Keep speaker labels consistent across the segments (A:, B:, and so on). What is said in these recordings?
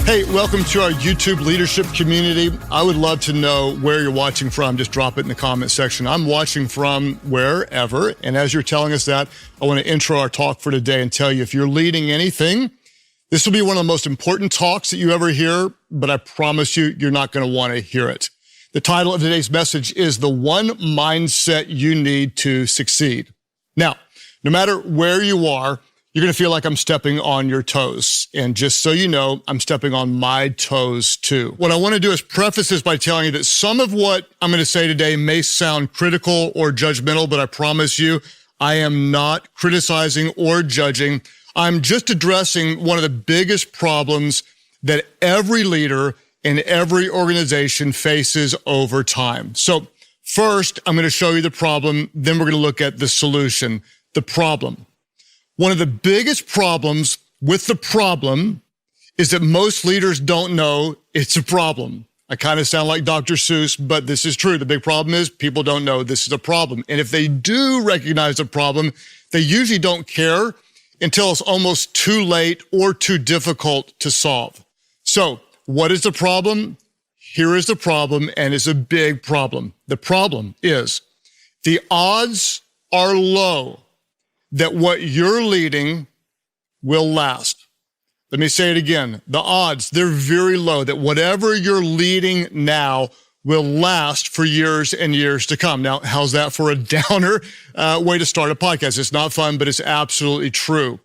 A: Hey, welcome to our YouTube leadership community. I would love to know where you're watching from. Just drop it in the comment section. I'm watching from wherever. And as you're telling us that, I want to intro our talk for today and tell you if you're leading anything, this will be one of the most important talks that you ever hear, but I promise you, you're not going to want to hear it. The title of today's message is The One Mindset You Need to Succeed. Now, no matter where you are, you're going to feel like I'm stepping on your toes. And just so you know, I'm stepping on my toes too. What I want to do is preface this by telling you that some of what I'm going to say today may sound critical or judgmental, but I promise you, I am not criticizing or judging. I'm just addressing one of the biggest problems that every leader in every organization faces over time. So first, I'm going to show you the problem. Then we're going to look at the solution. The problem. One of the biggest problems with the problem is that most leaders don't know it's a problem. I kind of sound like Dr. Seuss, but this is true. The big problem is people don't know this is a problem. And if they do recognize the problem, they usually don't care until it's almost too late or too difficult to solve. So what is the problem? Here is the problem, and it's a big problem. The problem is the odds are low that what you're leading will last. Let me say it again. The odds, they're very low that whatever you're leading now will last for years and years to come. Now, how's that for a downer way to start a podcast? It's not fun, but it's absolutely true.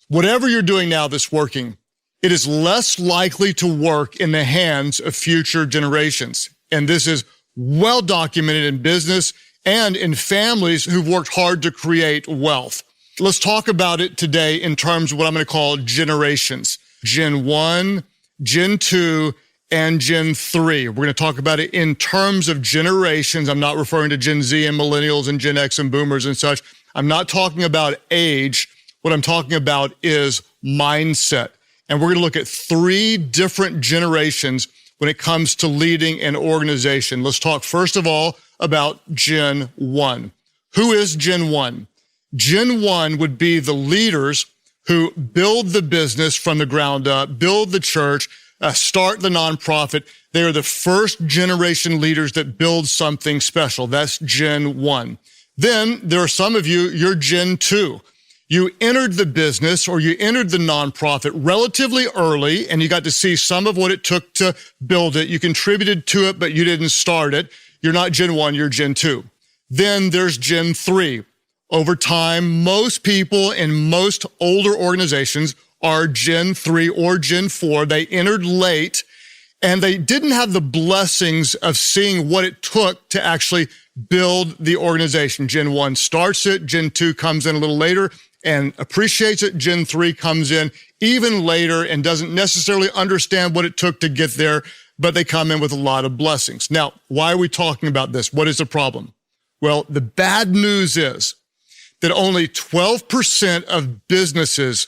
A: Whatever you're doing now that's working, it is less likely to work in the hands of future generations. And this is well documented in business and in families who've worked hard to create wealth. Let's talk about it today in terms of what I'm going to call generations. Gen 1, Gen 2, and Gen 3. We're going to talk about it in terms of generations. I'm not referring to Gen Z and millennials and Gen X and boomers and such. I'm not talking about age. What I'm talking about is mindset. And we're going to look at 3 different generations when it comes to leading an organization. Let's talk first of all about Gen 1. Who is Gen 1? Gen 1 would be the leaders who build the business from the ground up, build the church, start the nonprofit. They are the first generation leaders that build something special. That's Gen 1. Then there are some of you, you're Gen 2. You entered the business or you entered the nonprofit relatively early, and you got to see some of what it took to build it. You contributed to it, but you didn't start it. You're not Gen 1, you're Gen 2. Then there's Gen 3. Over time, most people in most older organizations are Gen 3 or Gen 4. They entered late, and they didn't have the blessings of seeing what it took to actually build the organization. Gen 1 starts it, Gen 2 comes in a little later and appreciates it. Gen 3 comes in even later and doesn't necessarily understand what it took to get there, but they come in with a lot of blessings. Now, why are we talking about this? What is the problem? Well, the bad news is that only 12% of businesses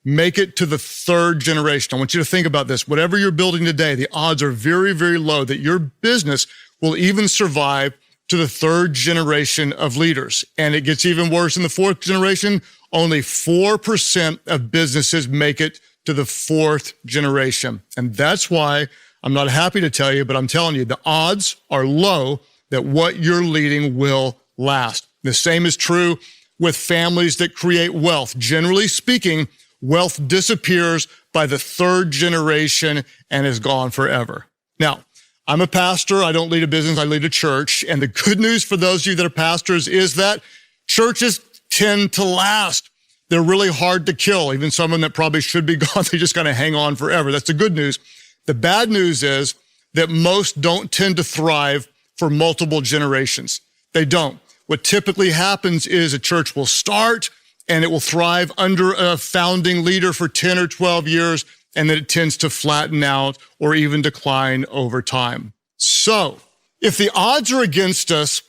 A: make it to the 3rd generation. I want you to think about this. Whatever you're building today, the odds are very, very low that your business will even survive to the 3rd generation of leaders. And it gets even worse in the 4th generation. Only 4% of businesses make it to the 4th generation. And that's why I'm not happy to tell you, but I'm telling you, the odds are low that what you're leading will last. The same is true with families that create wealth. Generally speaking, wealth disappears by the 3rd generation and is gone forever. Now, I'm a pastor. I don't lead a business. I lead a church. And the good news for those of you that are pastors is that churches tend to last. They're really hard to kill. Even some of them that probably should be gone, they just kind of hang on forever. That's the good news. The bad news is that most don't tend to thrive for multiple generations. They don't. What typically happens is a church will start and it will thrive under a founding leader for 10 or 12 years, and then it tends to flatten out or even decline over time. So if the odds are against us,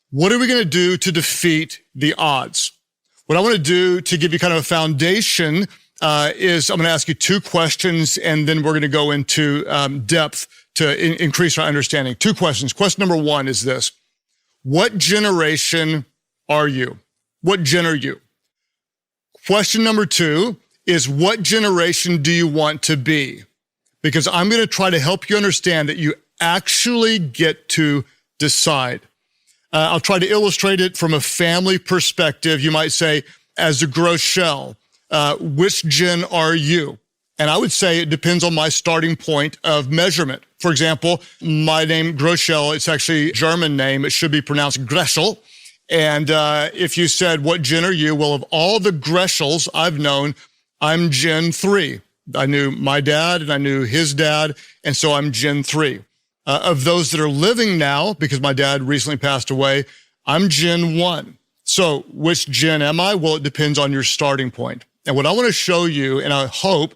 A: what are we going to do to defeat the odds? What I want to do to give you kind of a foundation is I'm going to ask you 2 questions, and then we're going to go into depth to increase our understanding. 2 questions. Question number 1 is this. What generation are you? What gen are you? Question number 2 is, what generation do you want to be? because I'm going to try to help you understand that you actually get to decide. I'll try to illustrate it from a family perspective. You might say, as a Groeschel, which gen are you? And I would say it depends on my starting point of measurement. For example, my name, Groeschel, it's actually a German name. It should be pronounced Groeschel. And if you said, what gen are you? Well, of all the Groeschels I've known, I'm Gen 3. I knew my dad and I knew his dad, and so I'm Gen 3. Of those that are living now, because my dad recently passed away, I'm Gen 1. So which gen am I? Well, it depends on your starting point. And what I want to show you, and I hope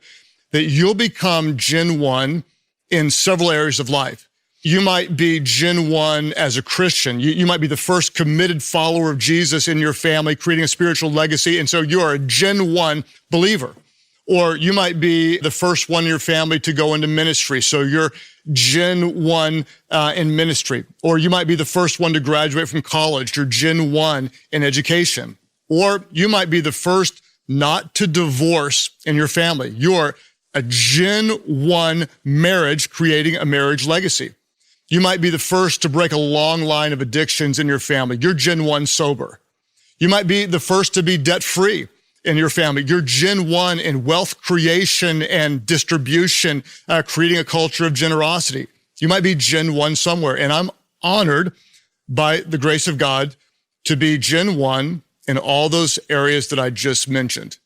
A: that you'll become Gen 1 in several areas of life. You might be Gen 1 as a Christian. You might be the first committed follower of Jesus in your family, creating a spiritual legacy. And so you are a Gen 1 believer. Or you might be the first one in your family to go into ministry. So you're Gen 1 in ministry. Or you might be the first one to graduate from college. You're Gen 1 in education. Or you might be the first not to divorce in your family. You're a Gen 1 marriage, creating a marriage legacy. You might be the first to break a long line of addictions in your family. You're Gen 1 sober. You might be the first to be debt-free in your family. You're Gen 1 in wealth creation and distribution, creating a culture of generosity. You might be Gen 1 somewhere. And I'm honored by the grace of God to be Gen 1 in all those areas that I just mentioned.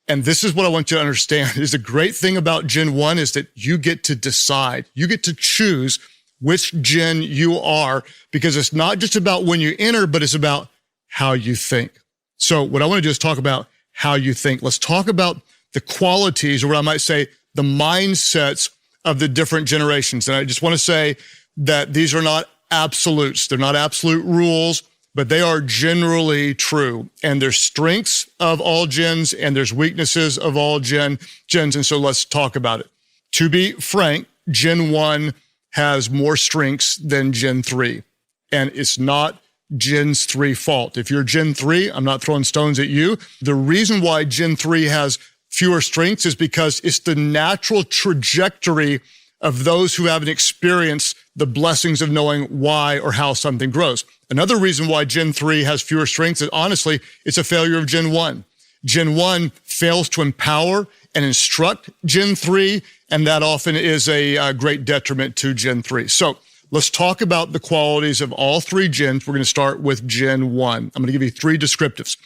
A: And this is what I want you to understand is the great thing about Gen 1 is that you get to decide. You get to choose which gen you are, because it's not just about when you enter, but it's about how you think. So what I want to do is talk about how you think. Let's talk about the qualities, or what I might say, the mindsets of the different generations. And I just want to say that these are not absolutes. They're not absolute rules, but they are generally true. And there's strengths of all gens and there's weaknesses of all gens. And so let's talk about it. To be frank, Gen 1 has more strengths than Gen 3. And it's not Gen 3 fault. If you're Gen 3, I'm not throwing stones at you. The reason why Gen 3 has fewer strengths is because it's the natural trajectory of those who haven't experienced the blessings of knowing why or how something grows. Another reason why Gen 3 has fewer strengths is, honestly, it's a failure of Gen 1. Gen 1 fails to empower and instruct Gen 3, and that often is a great detriment to Gen 3. So let's talk about the qualities of all three gens. We're going to start with Gen 1. I'm going to give you three descriptives.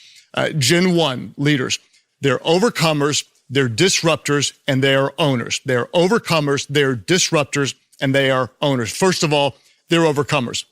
A: Gen 1 leaders, they're overcomers, they're disruptors, and they are owners. They're overcomers, they're disruptors, and they are owners. First of all, they're overcomers.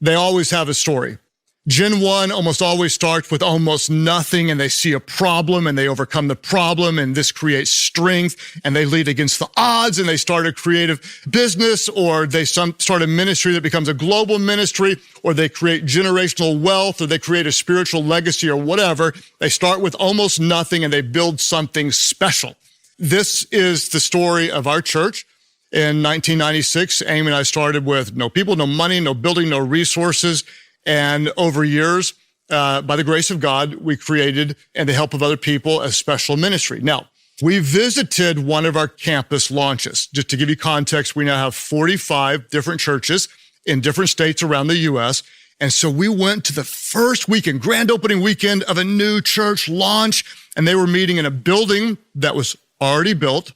A: They always have a story. Gen 1 almost always starts with almost nothing, and they see a problem and they overcome the problem, and this creates strength, and they lead against the odds, and they start a creative business, or they start a ministry that becomes a global ministry, or they create generational wealth, or they create a spiritual legacy, or whatever. They start with almost nothing and they build something special. This is the story of our church. In 1996, Amy and I started with no people, no money, no building, no resources. And over years, by the grace of God, we created, and the help of other people, a special ministry. Now, we visited one of our campus launches. Just to give you context, we now have 45 different churches in different states around the U.S. And so we went to the first weekend, grand opening weekend of a new church launch, and they were meeting in a building that was already built.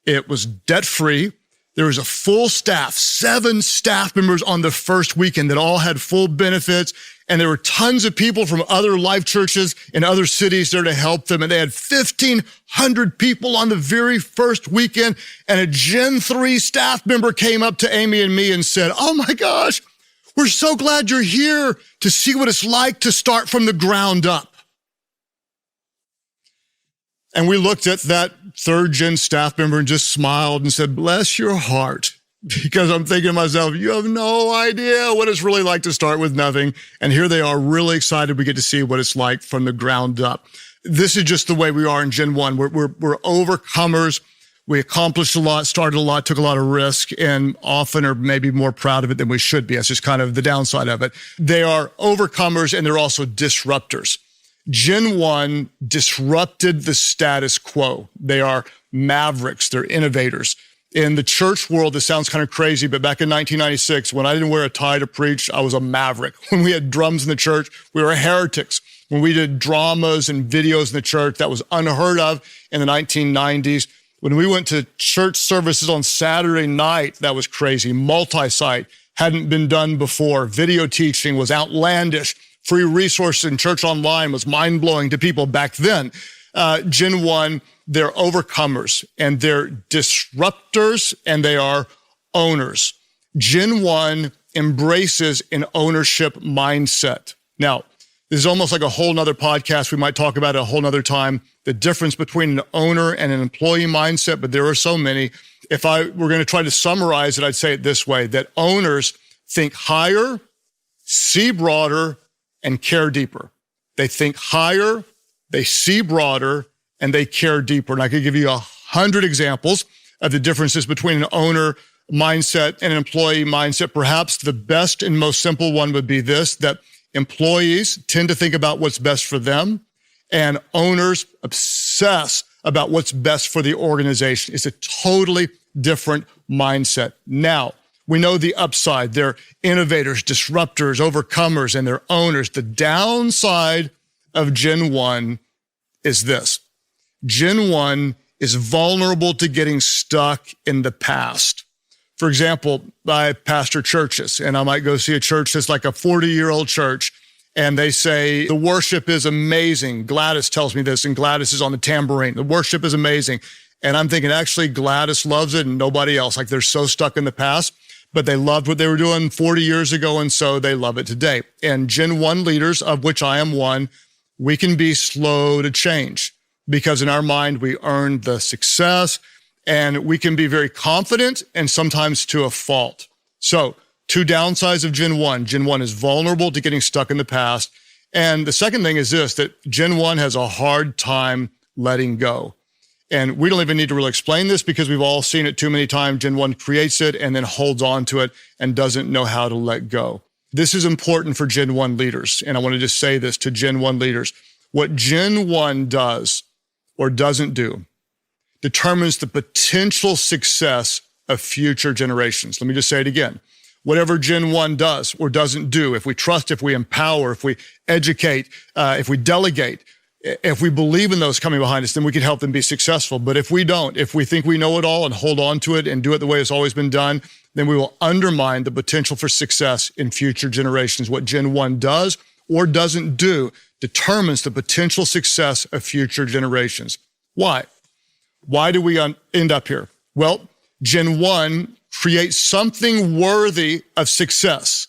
A: It was debt-free. There was a full staff, 7 staff members on the first weekend that all had full benefits. And there were tons of people from other Life churches in other cities there to help them. And they had 1,500 people on the very first weekend. And a Gen 3 staff member came up to Amy and me and said, "Oh my gosh, we're so glad you're here to see what it's like to start from the ground up." And we looked at that 3rd gen staff member and just smiled and said, "Bless your heart." Because I'm thinking to myself, you have no idea what it's really like to start with nothing. And here they are, really excited we get to see what it's like from the ground up. This is just the way we are in Gen 1. We're overcomers. We accomplished a lot, started a lot, took a lot of risk, and often are maybe more proud of it than we should be. That's just kind of the downside of it. They are overcomers, and they're also disruptors. Gen 1 disrupted the status quo. They are mavericks. They're innovators. In the church world, this sounds kind of crazy, but back in 1996, when I didn't wear a tie to preach, I was a maverick. When we had drums in the church, we were heretics. When we did dramas and videos in the church, that was unheard of in the 1990s. When we went to church services on Saturday night, that was crazy. Multi-site hadn't been done before. Video teaching was outlandish. Free resources in church online was mind-blowing to people back then. Gen 1, they're overcomers and they're disruptors and they are owners. Gen 1 embraces an ownership mindset. Now, this is almost like a whole nother podcast. We might talk about it a whole nother time, the difference between an owner and an employee mindset, but there are so many. If I were going to try to summarize it, I'd say it this way, that owners think higher, see broader, and care deeper. They think higher, they see broader, and they care deeper. And I could give you 100 examples of the differences between an owner mindset and an employee mindset. Perhaps the best and most simple one would be this, that employees tend to think about what's best for them, and owners obsess about what's best for the organization. It's a totally different mindset. Now, we know the upside. They're innovators, disruptors, overcomers, and they're owners. The downside of Gen 1 is this. Gen 1 is vulnerable to getting stuck in the past. For example, I pastor churches, and I might go see a church that's like a 40-year-old church, and they say, the worship is amazing. Gladys tells me this, and Gladys is on the tambourine. The worship is amazing. And I'm thinking, actually, Gladys loves it and nobody else. Like they're so stuck in the past, but they loved what they were doing 40 years ago, and so they love it today. And Gen 1 leaders, of which I am one, we can be slow to change because in our mind, we earned the success, and we can be very confident and sometimes to a fault. So, two downsides of Gen 1. Gen 1 is vulnerable to getting stuck in the past. And the second thing is this, that Gen 1 has a hard time letting go. And we don't even need to really explain this because we've all seen it too many times. Gen 1 creates it and then holds on to it and doesn't know how to let go. This is important for Gen 1 leaders. And I want to just say this to Gen 1 leaders. What Gen 1 does or doesn't do determines the potential success of future generations. Let me just say it again. Whatever Gen 1 does or doesn't do, if we trust, if we empower, if we educate, if we delegate, if we believe in those coming behind us, then we can help them be successful. But if we don't, if we think we know it all and hold on to it and do it the way it's always been done, then we will undermine the potential for success in future generations. What Gen 1 does or doesn't do determines the potential success of future generations. Why? Why do we end up here? Well, Gen 1 creates something worthy of success,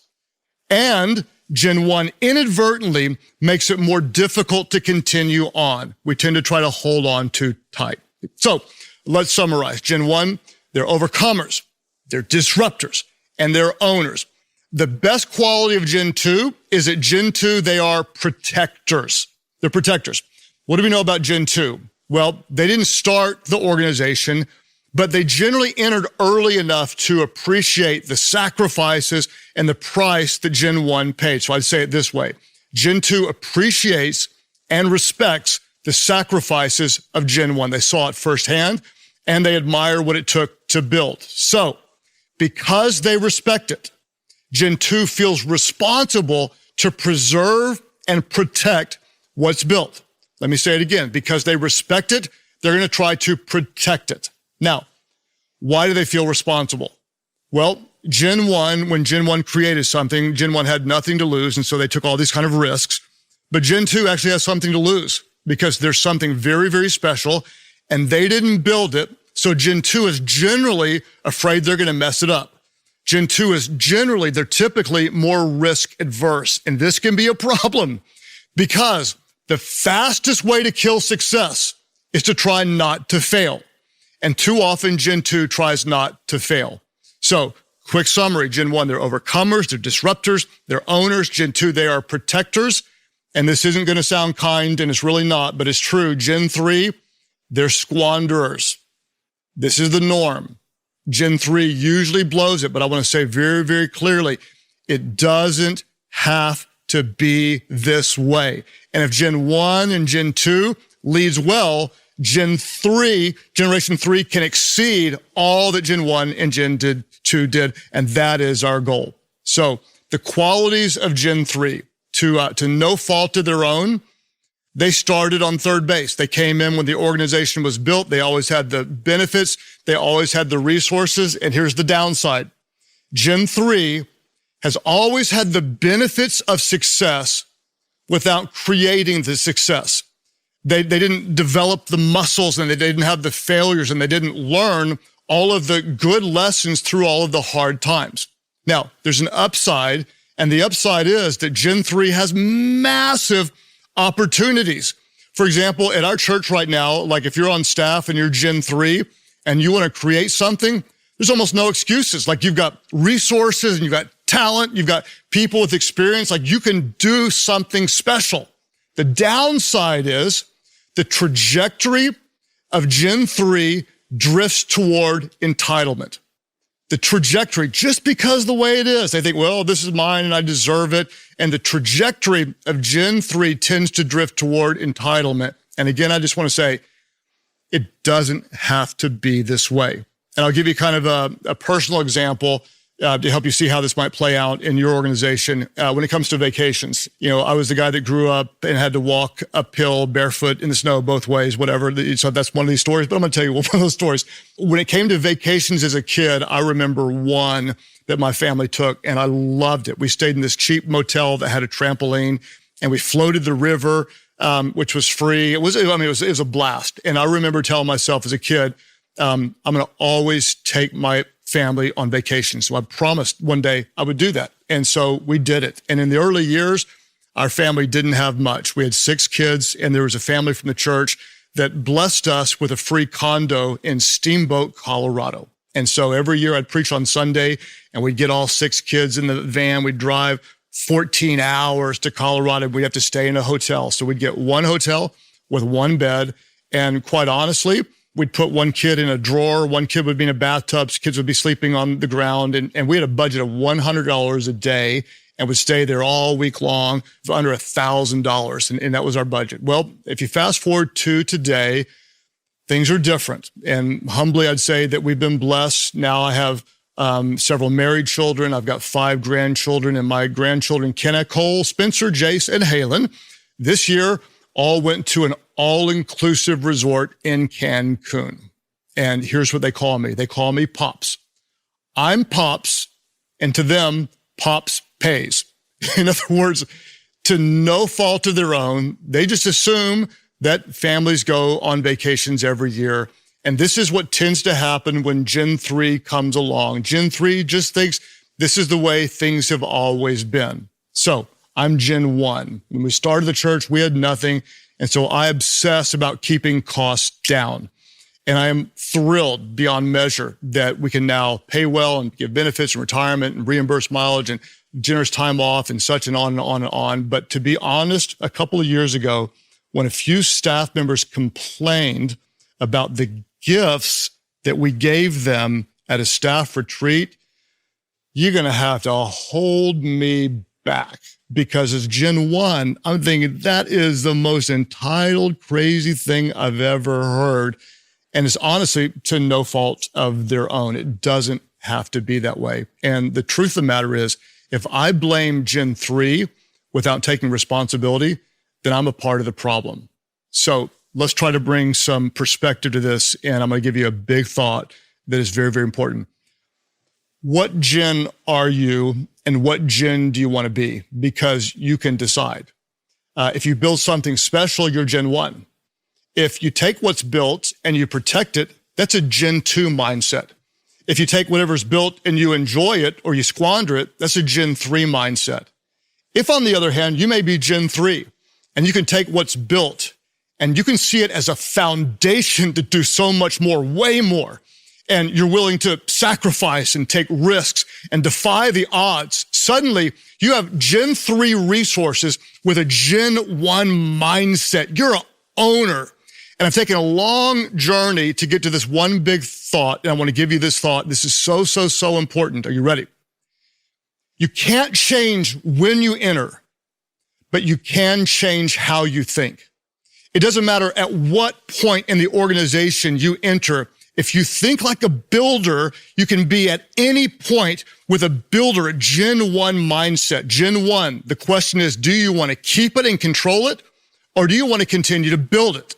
A: and Gen 1 inadvertently makes it more difficult to continue on. We tend to try to hold on too tight. So let's summarize. Gen 1, they're overcomers, they're disruptors, and they're owners. The best quality of Gen 2 is that Gen 2, they are protectors. They're protectors. What do we know about Gen 2? Well, they didn't start the organization, but they generally entered early enough to appreciate the sacrifices and the price that Gen 1 paid. So I'd say it this way. Gen 2 appreciates and respects the sacrifices of Gen 1. They saw it firsthand, and they admire what it took to build. So because they respect it, Gen 2 feels responsible to preserve and protect what's built. Let me say it again. Because they respect it, they're going to try to protect it. Now, why do they feel responsible? Well, Gen 1, when Gen 1 created something, Gen 1 had nothing to lose, and so they took all these kind of risks. But Gen 2 actually has something to lose because there's something very, very special, and they didn't build it, so Gen 2 is generally afraid they're going to mess it up. Gen 2 is generally, they're typically more risk adverse, and this can be a problem because the fastest way to kill success is to try not to fail. And too often, Gen 2 tries not to fail. So, quick summary, Gen 1, they're overcomers, they're disruptors, they're owners. Gen 2, they are protectors. And this isn't going to sound kind, and it's really not, but it's true. Gen 3, they're squanderers. This is the norm. Gen 3 usually blows it, but I want to say very, very clearly, it doesn't have to be this way. And if Gen 1 and Gen 2 leads well, Generation 3 can exceed all that Gen 1 and Gen 2 did, and that is our goal. So the qualities of Gen 3, to no fault of their own, they started on third base. They came in when the organization was built. They always had the benefits. They always had the resources. And here's the downside. Gen 3 has always had the benefits of success without creating the success. They didn't develop the muscles, and they didn't have the failures, and they didn't learn all of the good lessons through all of the hard times. Now, there's an upside, and the upside is that Gen 3 has massive opportunities. For example, at our church right now, like if you're on staff and you're Gen 3 and you want to create something, there's almost no excuses. Like you've got resources and you've got talent, you've got people with experience, like you can do something special. The downside is the trajectory of Gen 3 drifts toward entitlement. The trajectory, just because the way it is, they think, well, this is mine and I deserve it. And the trajectory of Gen 3 tends to drift toward entitlement. And again, I just want to say, it doesn't have to be this way. And I'll give you kind of a personal example to help you see how this might play out in your organization. When it comes to vacations, I was the guy that grew up and had to walk uphill barefoot in the snow both ways, whatever. So that's one of these stories, but I'm going to tell you one of those stories. When it came to vacations as a kid, I remember one that my family took, and I loved it. We stayed in this cheap motel that had a trampoline, and we floated the river, which was free. It was a blast. And I remember telling myself as a kid, I'm going to always take my family on vacation. So I promised one day I would do that. And so we did it. And in the early years, our family didn't have much. We had 6 kids, and there was a family from the church that blessed us with a free condo in Steamboat, Colorado. And so every year I'd preach on Sunday, and we'd get all 6 kids in the van. We'd drive 14 hours to Colorado. We'd have to stay in a hotel. So we'd get one hotel with one bed. And quite honestly, we'd put one kid in a drawer, one kid would be in a bathtub, kids would be sleeping on the ground. And we had a budget of $100 a day and would stay there all week long for under $1,000. And that was our budget. Well, if you fast forward to today, things are different. And humbly, I'd say that we've been blessed. Now I have several married children. I've got 5 grandchildren, and my grandchildren, Kenna, Cole, Spencer, Jace, and Halen, this year all went to an all-inclusive resort in Cancun. And here's what they call me. They call me Pops. I'm Pops, and to them, Pops pays. In other words, to no fault of their own, they just assume that families go on vacations every year. And this is what tends to happen when Gen 3 comes along. Gen 3 just thinks this is the way things have always been. So I'm Gen 1. When we started the church, we had nothing. And so I obsess about keeping costs down. And I am thrilled beyond measure that we can now pay well and give benefits and retirement and reimburse mileage and generous time off and such, and on and on and on. But to be honest, a couple of years ago, when a few staff members complained about the gifts that we gave them at a staff retreat, you're going to have to hold me back. Because as Gen 1, I'm thinking that is the most entitled, crazy thing I've ever heard. And it's honestly to no fault of their own. It doesn't have to be that way. And the truth of the matter is, if I blame Gen 3 without taking responsibility, then I'm a part of the problem. So let's try to bring some perspective to this. And I'm going to give you a big thought that is very, very important. What gen are you, and what gen do you want to be? Because you can decide. If you build something special, you're Gen 1. If you take what's built and you protect it, that's a Gen 2 mindset. If you take whatever's built and you enjoy it or you squander it, that's a Gen 3 mindset. If, on the other hand, you may be Gen 3 and you can take what's built and you can see it as a foundation to do so much more, way more, and you're willing to sacrifice and take risks and defy the odds, suddenly you have Gen 3 resources with a Gen 1 mindset. You're an owner. And I've taken a long journey to get to this one big thought, and I want to give you this thought. This is so, so, so important. Are you ready? You can't change when you enter, but you can change how you think. It doesn't matter at what point in the organization you enter. If you think like a builder, you can be at any point with a builder, a Gen 1 mindset. Gen 1, the question is, do you want to keep it and control it, or do you want to continue to build it?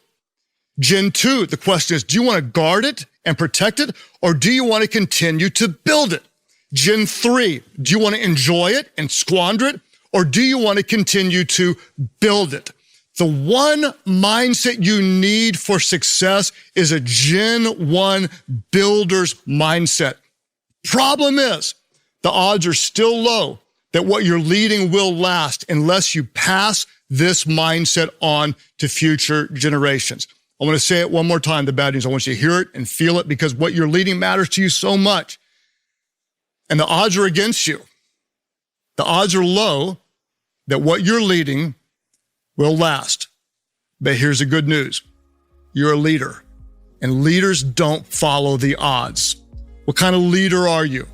A: Gen 2, the question is, do you want to guard it and protect it, or do you want to continue to build it? Gen 3, do you want to enjoy it and squander it, or do you want to continue to build it? The one mindset you need for success is a Gen 1 builder's mindset. Problem is, the odds are still low that what you're leading will last unless you pass this mindset on to future generations. I want to say it one more time, the bad news. I want you to hear it and feel it because what you're leading matters to you so much. And the odds are against you. The odds are low that what you're leading will last. But here's the good news. You're a leader, and leaders don't follow the odds. What kind of leader are you?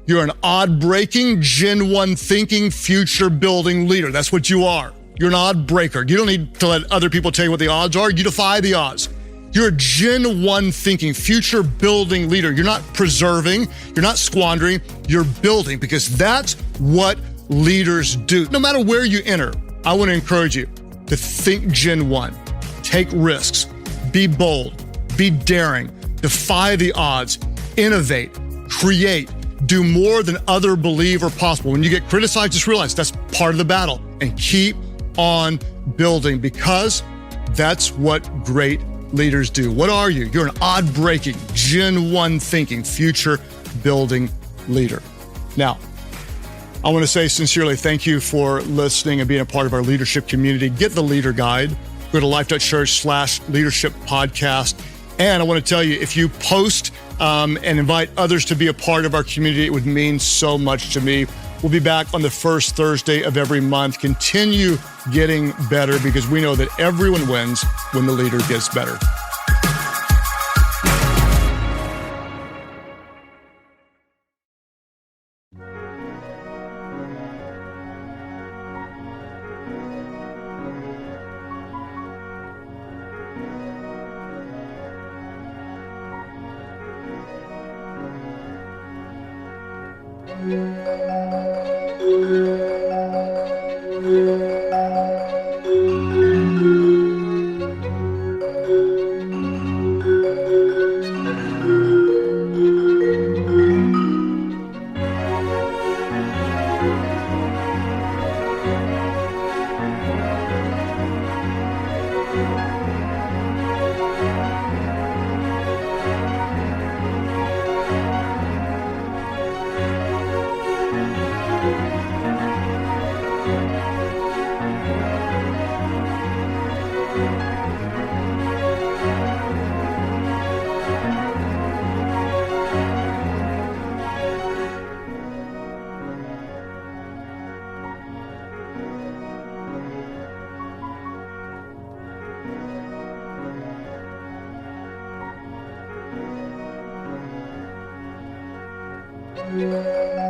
A: You're an odd-breaking, Gen 1 thinking, future-building leader. That's what you are. You're an odd breaker. You don't need to let other people tell you what the odds are. You defy the odds. You're a Gen 1 thinking, future-building leader. You're not preserving. You're not squandering. You're building, because that's what leaders do. No matter where you enter, I want to encourage you to think Gen 1, take risks, be bold, be daring, defy the odds, innovate, create, do more than others believe are possible. When you get criticized, just realize that's part of the battle and keep on building, because that's what great leaders do. What are you? You're an odd-breaking, Gen 1 thinking, future-building leader. Now, I want to say sincerely thank you for listening and being a part of our leadership community. Get the Leader Guide. Go to Life.Church/leadership podcast. And I want to tell you, if you post and invite others to be a part of our community, it would mean so much to me. We'll be back on the first Thursday of every month. Continue getting better, because we know that everyone wins when the leader gets better.
B: Thank you.